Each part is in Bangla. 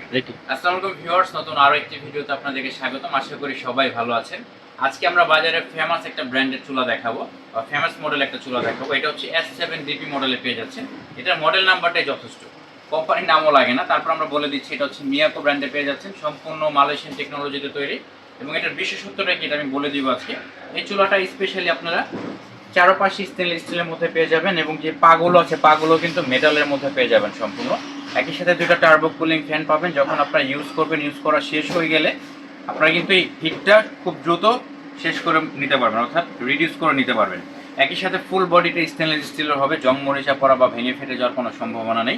আসসালামু আলাইকুম ভিউয়ার্স, নতুন আরো একটি ভিডিওতে আপনাদেরকে স্বাগতম। আশা করি সবাই ভালো আছেন। আজকে আমরা বাজারে ফেমাস একটা ব্র্যান্ডের চুলা দেখাবো, ফেমাস মডেল একটা চুলা দেখাবো। এটা হচ্ছে S7DP মডেলে পেয়ে যাচ্ছে। এটার মডেল নাম্বারটাই যথেষ্ট, কোম্পানির নামও লাগে না। তারপর আমরা বলে দিচ্ছি এটা হচ্ছে মিয়াকো ব্র্যান্ডে পেয়ে যাচ্ছেন, সম্পূর্ণ মালয়েশিয়ান টেকনোলজিতে তৈরি। এবং এটার বিশেষত্বটা কি এটা আমি বলে দিব আজকে। এই চুলাটা স্পেশালি আপনারা চারপাশে স্টেনলেস স্টিলের মধ্যে পেয়ে যাবেন, এবং যে পাগুলো আছে পাগুলো কিন্তু মেটালের মধ্যে পেয়ে যাবেন সম্পূর্ণ। একই সাথে দুটো টার্বো কুলিং ফ্যান পাবেন। যখন আপনারা ইউজ করবেন, ইউজ করা শেষ হয়ে গেলে আপনারা কিন্তু এই হিটটা খুব দ্রুত শেষ করে নিতে পারবেন, অর্থাৎ রিডিউস করে নিতে পারবেন। একই সাথে ফুল বডিটা স্টেনলেস স্টিলের হবে, জং মরিচা পড়া বা ভেঙে ফেটে যাওয়ার কোনো সম্ভাবনা নেই।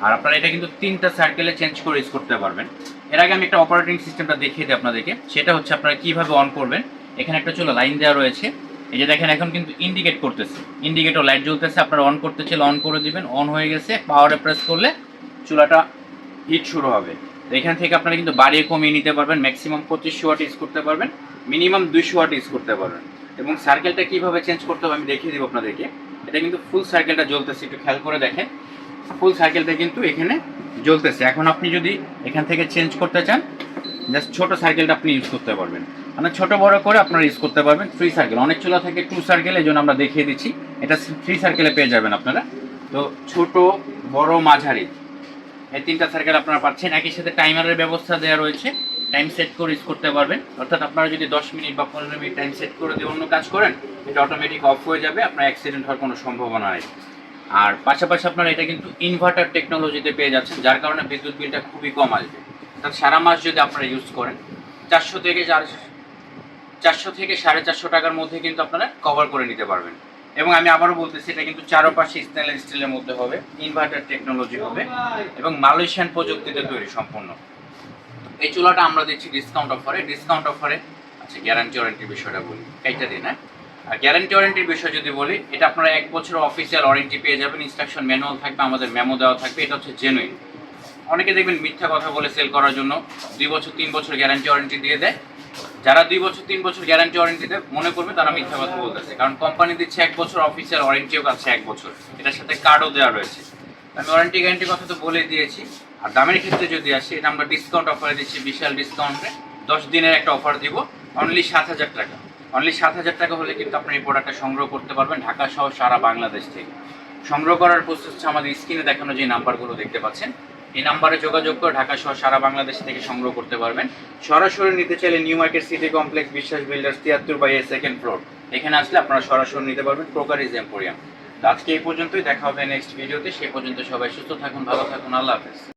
আর আপনারা এটা কিন্তু 3টা সার্কেলে চেঞ্জ করে ইউজ করতে পারবেন। এর আগে আমি একটা অপারেটিং সিস্টেমটা দেখিয়ে দিই আপনাদেরকে, সেটা হচ্ছে আপনারা কীভাবে অন করবেন। এখানে একটা চলো লাইন দেওয়া রয়েছে, এই যে দেখেন এখন কিন্তু ইন্ডিকেট করতেছে, ইন্ডিকেটর লাইট জ্বলতেছে। আপনারা অন করতে চাইলে অন করে দিবেন, অন হয়ে গেছে। পাওয়ারে প্রেস করলে চুলাটা হিট শুরু হবে। এখান থেকে আপনারা কিন্তু বাড়িয়ে কমিয়ে নিতে পারবেন। ম্যাক্সিমাম 2500 ওয়াট ইউজ করতে পারবেন, মিনিমাম 200 ওয়াট ইউজ করতে পারবেন। এবং সার্কেলটা কীভাবে চেঞ্জ করতে হবে আমি দেখিয়ে দিব আপনাদেরকে। এটা কিন্তু ফুল সার্কেলটা জ্বলতেছে, একটু খেয়াল করে দেখেন। ফুল সার্কেলটা কিন্তু এখানে জ্বলতেছে। এখন আপনি যদি এখান থেকে চেঞ্জ করতে চান, জাস্ট ছোটো সার্কেলটা আপনি ইউজ করতে পারবেন, মানে ছোট বড় করে আপনারা ইউজ করতে পারবেন। 3 সার্কেল, অনেক চুলা থেকে 2 সার্কেল, এই জন্য আমরা দেখিয়ে দিচ্ছি। এটা 3 সার্কেলে পেয়ে যাবেন আপনারা। তো ছোট বড় মাঝারি এই 3টা সার্কেল আপনারা পাচ্ছেন। একই সাথে টাইমারের ব্যবস্থা দেওয়া রয়েছে, টাইম সেট করে ইউজ করতে পারবেন। অর্থাৎ আপনারা যদি 10 মিনিট বা 15 মিনিট টাইম সেট করে দিয়ে অন্য কাজ করেন, এটা অটোমেটিক অফ হয়ে যাবে, আপনার অ্যাক্সিডেন্ট হওয়ার কোনো সম্ভাবনা নেই। আর পাশাপাশি আপনারা এটা কিন্তু ইনভার্টার টেকনোলজিতে পেয়ে যাচ্ছেন, যার কারণে বিদ্যুৎ বিলটা খুবই কম আসবে। অর্থাৎ সারা মাস যদি আপনারা ইউজ করেন 400 থেকে 450 টাকার মধ্যে কিন্তু আপনারা কভার করে নিতে পারবেন। এবং আমি আবারও বলতেছি, এটা কিন্তু চারপাশে স্টেনলেস স্টিলের মধ্যে হবে, ইনভার্টার টেকনোলজি হবে, এবং মালয়েশিয়ান প্রযুক্তিতে তৈরি সম্পূর্ণ। এই চুলাটা আমরা দিচ্ছি ডিসকাউন্ট অফারে। আচ্ছা, গ্যারান্টি ওয়ারেন্টির বিষয়টা বলি, এইটা দিন। হ্যাঁ, আর গ্যারান্টি ওয়ারেন্টির বিষয় যদি বলি, এটা আপনারা 1 বছর অফিসিয়াল ওয়ারেন্টি পেয়ে যাবেন। ইনস্ট্রাকশন ম্যানুয়াল থাকবে, আমাদের মেমো দেওয়া থাকবে। এটা হচ্ছে জেনুইন। অনেকে দেখবেন মিথ্যা কথা বলে সেল করার জন্য 2 বছর 3 বছর গ্যারান্টি ওয়ারেন্টি দিয়ে দেয়। যারা 2 বছর 3 বছর গ্যারান্টি ওয়ারেন্টি দেয় মনে করবে তারা মিথ্যা কথা বলতেছে, কারণ কোম্পানি দিচ্ছে 1 বছর, অফিসিয়াল ওয়ারেন্টিও আছে 1 বছর, এটার সাথে কার্ডও দেওয়া রয়েছে। আমি ওয়ারেন্টি গ্যারান্টির কথা তো বলে দিয়েছি। আর দামের ক্ষেত্রে যদি আসি, এটা আমরা ডিসকাউন্ট অফারে দিচ্ছি, বিশাল ডিসকাউন্টে 10 দিনের একটা অফার দিব, অনলি 7,000 টাকা। অনলি 7,000 টাকা হলে কিন্তু আপনি এই প্রোডাক্টটা সংগ্রহ করতে পারবেন ঢাকা সহ সারা বাংলাদেশ থেকে। সংগ্রহ করার প্রসেস হচ্ছে আমাদের স্ক্রিনে দেখানো যে নাম্বারগুলো দেখতে পাচ্ছেন, এই নাম্বারে যোগাযোগ করে ঢাকা সহ সারা বাংলাদেশ থেকে সংগ্রহ করতে পারবেন। সরাসরি নিতে চাইলে নিউ মার্কেট সিটি কমপ্লেক্স, বিশ্বাস বিল্ডার্স, 73/A 2nd ফ্লোর, এখানে আসলে আপনারা সরাসরি নিতে পারবেন, ক্রোকারিজ এম্পোরিয়াম। তো আজকে এই পর্যন্তই, দেখা হবে নেক্সট ভিডিওতে। সেই পর্যন্ত সবাই সুস্থ থাকুন, ভালো থাকুন, আল্লাহ হাফেজ।